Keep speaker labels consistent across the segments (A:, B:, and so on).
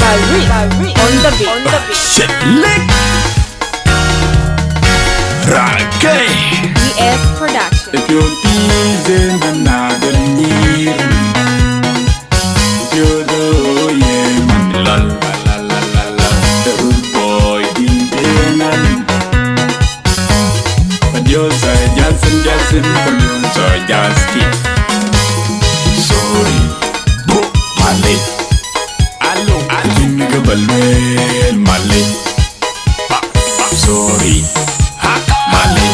A: on the beat.
B: Shit lick. Ragai.
A: DS Production.
B: If you're teasing the nagan year, if you're the man, la la la la la la, the rude boy didn't know. But you're just from you, so just keep. Sorry, bro, Malay. Hello, I didn't go well, Malay. Sorry, Malay.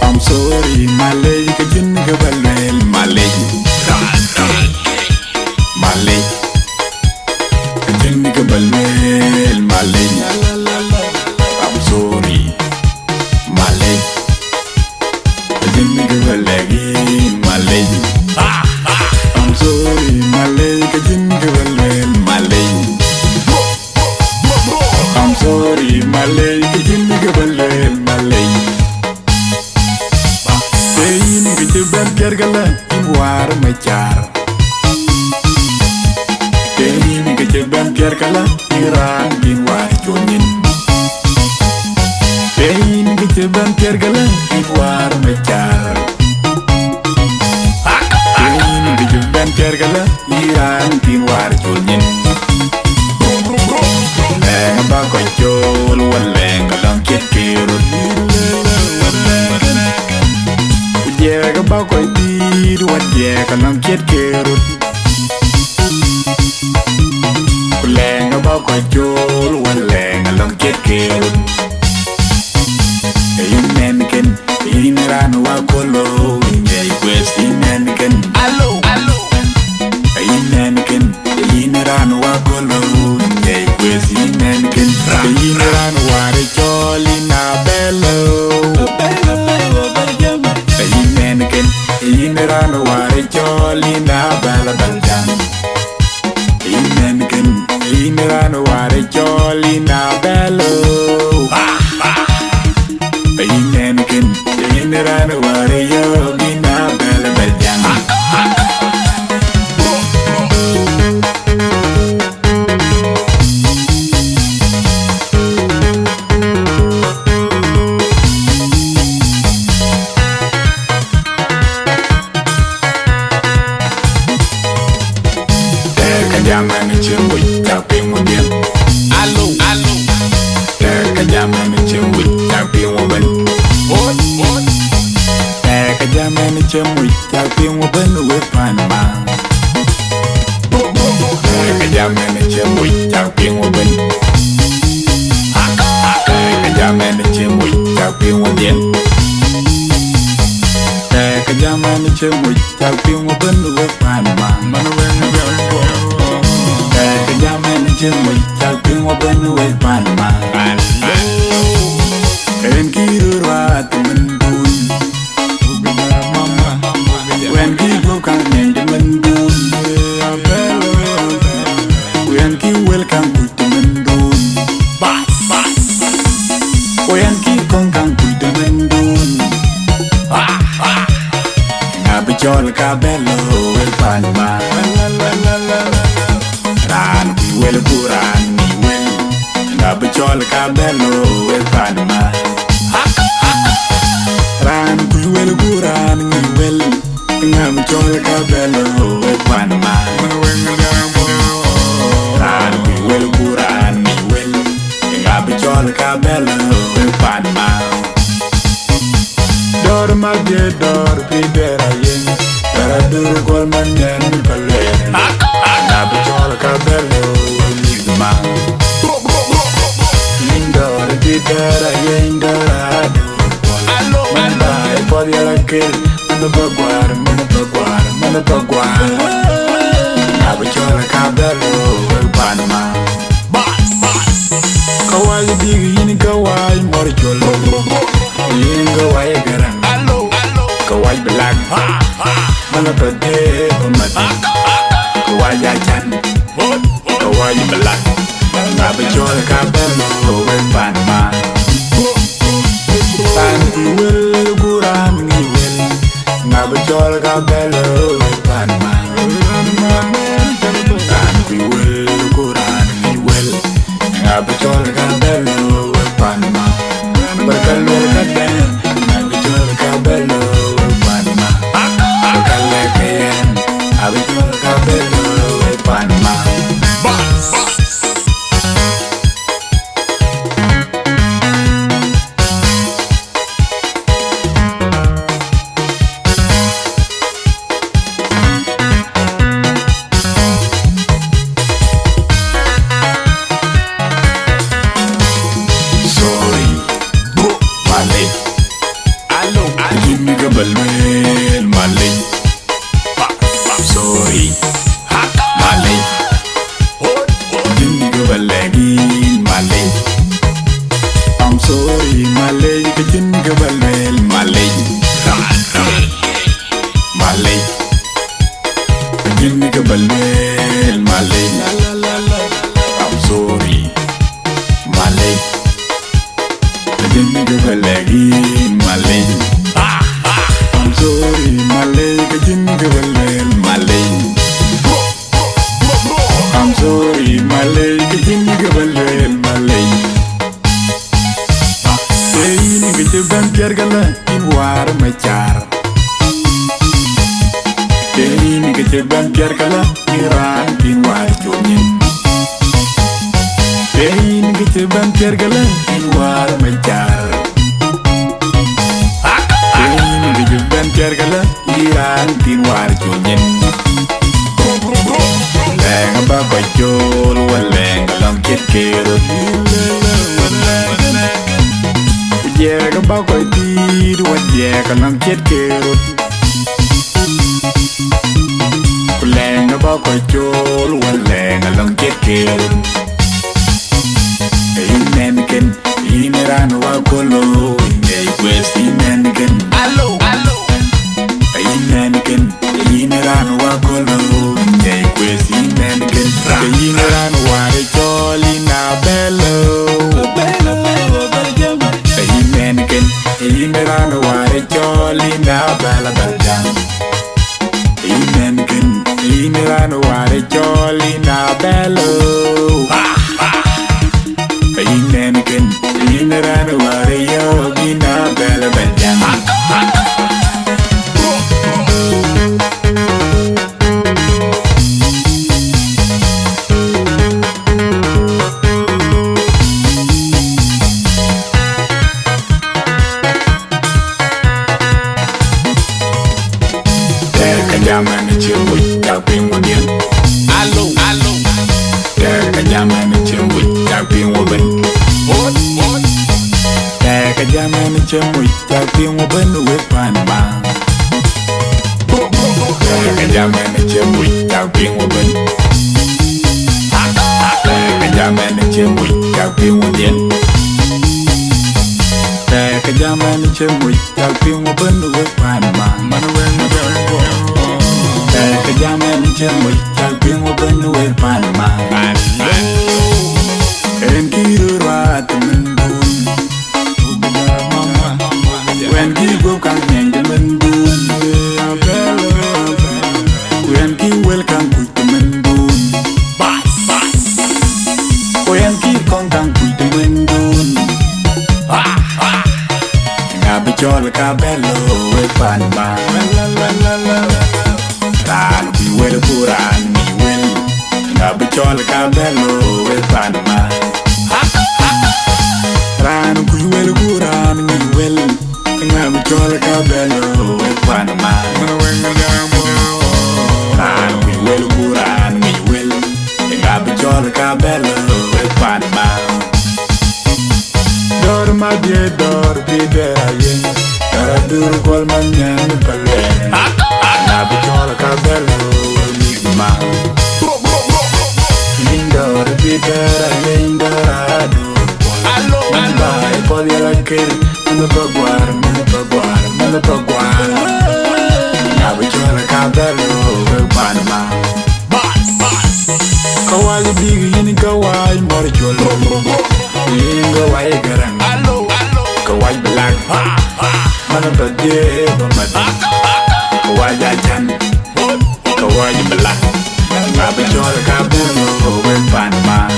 B: I'm sorry, Malay, you can go well, Malay. Malay, you can go well, Malay. I'm sorry, Malay, you can go well, Malay. I'm sorry, Malay, you can go well, Malay. I'm sorry, Malay, you can go well, Malay. Ben kergala in war machar Kehin ke ben kergala iran in war jonin Kehin ke ben kergala in war machar Kehin ke ben kergala iran in war jonin Leng ba ko jol waleng lang kit kirut Yeah, about quite did what yeah, can I get carrot? Lang about quite jol, one lang along get carrot. A mannequin, in ran a walk in a quest in mannequin. Hello, a mannequin, in ran a walk in a quest in mannequin. In ran what a jolly na bello. Innerano ware jolly na bala baljan. Innerano ware jolly na bello. Innerano ware jolly na bala baljan. Jaman cembuy tapi mobil. Alo. Ke jaman cembuy tapi mobil. Ke jaman cembuy tapi mobil we panma. Ke jaman cembuy tapi mobil. Ke jaman cembuy tapi mobil. Ke jaman cembuy tapi mobil we panma. Jemui talping waban we panma en kiru rat mendun mama when ki go kan nende mendun when ki welcome to mendun when ki kon kan to mendun ngabjol ka bello we panma ran wel kuran ni wel ngabchol ka bello we panma ran wel kuran ni wel ngabchol ka bello we panma ran wel kuran ni wel ngabchol ka bello we panma dor magge dor pidera yen para dur gol manyen balen ngabchol ka bello Indora didara indora do Manda e podi arakel Manda baguar Abichola kabelo Panama Kawai digi yini kawai morjolo Yini kawai garang Kawai belag Mana pade pemati Kawai jajan Kawai belag Abichola kabelo Panama Tan kuel kuram ngiwel Abichola kabelo Panama jinni ka balwel malay. I'm sorry malay. Jinni ka balagi malay. I'm sorry malay ka jinni ka balwel malay. I'm sorry malay ka jinni ka balwel malay. Ini ka jibban piar gala in war machar. Ini ka jibban piar gala iran in war jonyin. Ini ka jibban piar gala in war machar. Ini ka jibban piar gala iran in war jonyin. Lenga ba ko jol walenga lam kit kerot. Jega ba ko dir wa jega lam kit kerot. Lenga ba ko jol walenga lam kit kerot. Inenken ineran wa kolo ei quest inenken. Allo inenken ineran wa kolo ei quest inenken. Ineran wa de joli na bello. Ineran wa de joli na bella beljan. Ineran wa de joli na bello. Ineran wa de yogi na bella beljan. Jaman cembut tapi ngudin. Allo Teka jaman cembut tapi ngoben. Teka jaman cembut tapi ngoben wepan bang. Teka jaman cembut tapi ngoben. Teka jaman cembut tapi ngudin. Teka jaman cembut tapi ngoben wepan bang. Teka jaman cembut tapi ngoben wepan bang. En kiro rat mendun. When kiro kang nyeng mendun. When ki welcome kuit mendun. When ki kong kang kuit mendun. Ngabe jol ka bello wepan bang. Ran ki wel kuran mi wel. Ngabe jol ka bello wepan bang. Ran ku wel kuran mi wel. Ngabe jol ka bello wepan bang. Ran ku wel kuran mi wel. Ngabe jol ka bello wepan bang. Dor ma die dor bi dera yen. Dara dur kol man nyan pale. Ngabe jol ka bello mi ma. Indor bi dera yen dara dur. Bye, poli la kiri, mene paguar. Ngabe jol ka bello wepan bang. Kawai bigi yini kawai mor jolo. Inga wai garang. Kawai belang. Mana bade bamadi. Kawai jajan. Kawai belang. Ngabe jol ka bello wepan bang.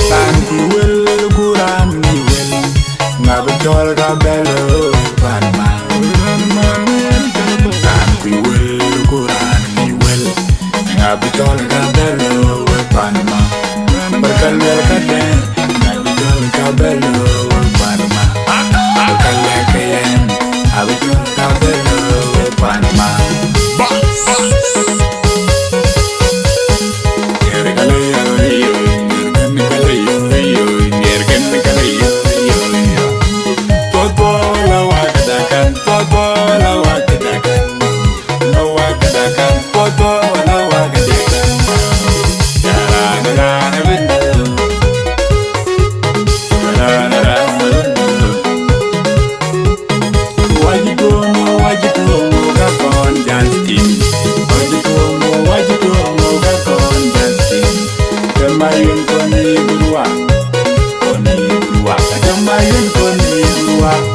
B: Tan ku wel kuran ni wel. Ngabe jol ka bello wepan bang. Tan ku wel kuran ni wel. Ngabe jol ka bello wepan bang. Berkal kaden. Ngabe jol ka bello wepan bang. Berkal kayen. Ngabe jol ka bello wepan bang. wa